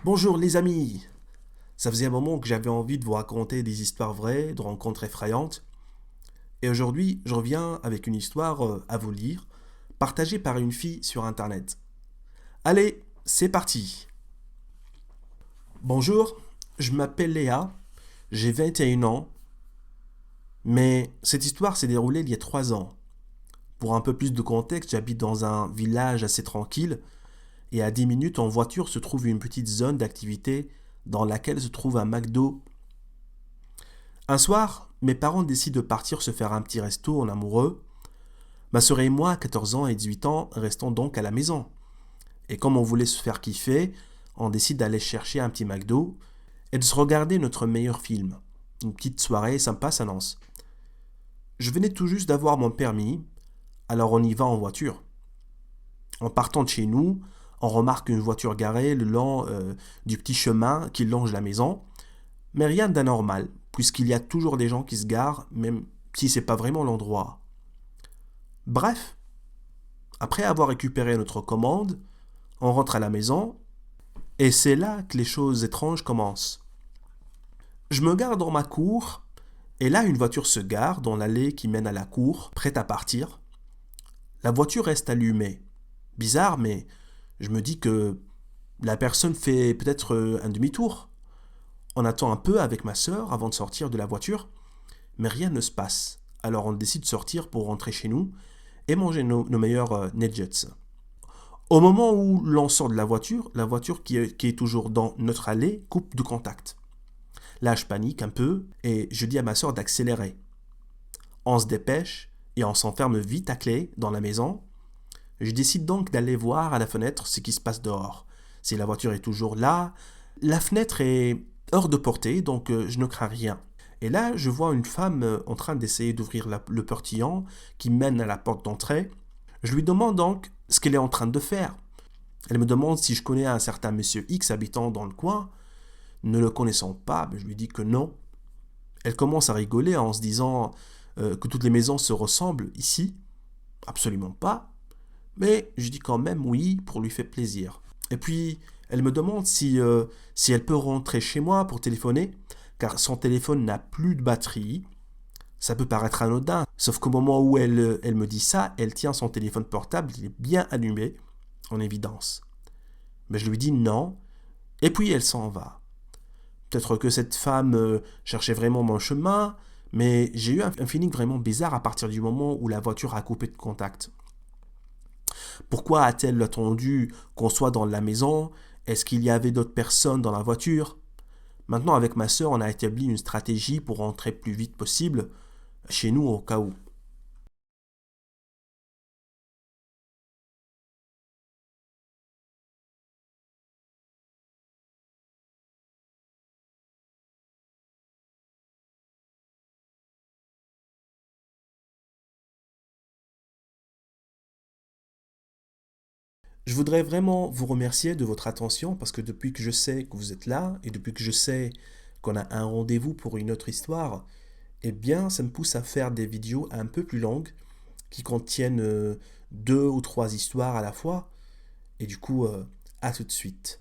Bonjour les amis. Ça faisait un moment que j'avais envie de vous raconter des histoires vraies, de rencontres effrayantes. Et aujourd'hui, je reviens avec une histoire à vous lire, partagée par une fille sur Internet. Allez, c'est parti. Bonjour, je m'appelle Léa, j'ai 21 ans, mais cette histoire s'est déroulée il y a 3 ans. Pour un peu plus de contexte, j'habite dans un village assez tranquille, et à 10 minutes en voiture se trouve une petite zone d'activité dans laquelle se trouve un McDo. Un soir, mes parents décident de partir se faire un petit resto en amoureux. Ma sœur et moi, 14 ans et 18 ans, restons donc à la maison. Et comme on voulait se faire kiffer, on décide d'aller chercher un petit McDo et de se regarder notre meilleur film. Une petite soirée sympa s'annonce. Je venais tout juste d'avoir mon permis, alors on y va en voiture. En partant de chez nous, on remarque une voiture garée le long du petit chemin qui longe la maison, mais rien d'anormal, puisqu'il y a toujours des gens qui se garent, même si c'est pas vraiment l'endroit. Bref, après avoir récupéré notre commande, on rentre à la maison, et c'est là que les choses étranges commencent. Je me gare dans ma cour, et là une voiture se gare dans l'allée qui mène à la cour, prête à partir. La voiture reste allumée. Bizarre, mais je me dis que la personne fait peut-être un demi-tour. On attend un peu avec ma sœur avant de sortir de la voiture, mais rien ne se passe. Alors on décide de sortir pour rentrer chez nous et manger nos meilleurs nuggets. Au moment où l'on sort de la voiture qui est toujours dans notre allée coupe de contact. Là, je panique un peu et je dis à ma soeur d'accélérer. On se dépêche et on s'enferme vite à clé dans la maison. Je décide donc d'aller voir à la fenêtre ce qui se passe dehors. Si la voiture est toujours là, la fenêtre est hors de portée, donc je ne crains rien. Et là, je vois une femme en train d'essayer d'ouvrir le portillon qui mène à la porte d'entrée. Je lui demande donc ce qu'elle est en train de faire. Elle me demande si je connais un certain monsieur X habitant dans le coin. Ne le connaissant pas, je lui dis que non. Elle commence à rigoler en se disant que toutes les maisons se ressemblent ici. Absolument pas. Mais je dis quand même oui pour lui faire plaisir. Et puis, elle me demande si elle peut rentrer chez moi pour téléphoner, car son téléphone n'a plus de batterie. Ça peut paraître anodin, sauf qu'au moment où elle me dit ça, elle tient son téléphone portable, il est bien allumé, en évidence. Mais je lui dis non, et puis elle s'en va. Peut-être que cette femme cherchait vraiment mon chemin, mais j'ai eu un feeling vraiment bizarre à partir du moment où la voiture a coupé de contact. Pourquoi a-t-elle attendu qu'on soit dans la maison? Est-ce qu'il y avait d'autres personnes dans la voiture? Maintenant, avec ma sœur, on a établi une stratégie pour rentrer plus vite possible chez nous au cas où. Je voudrais vraiment vous remercier de votre attention parce que depuis que je sais que vous êtes là et depuis que je sais qu'on a un rendez-vous pour une autre histoire, eh bien, ça me pousse à faire des vidéos un peu plus longues qui contiennent deux ou trois histoires à la fois. Et du coup, à tout de suite.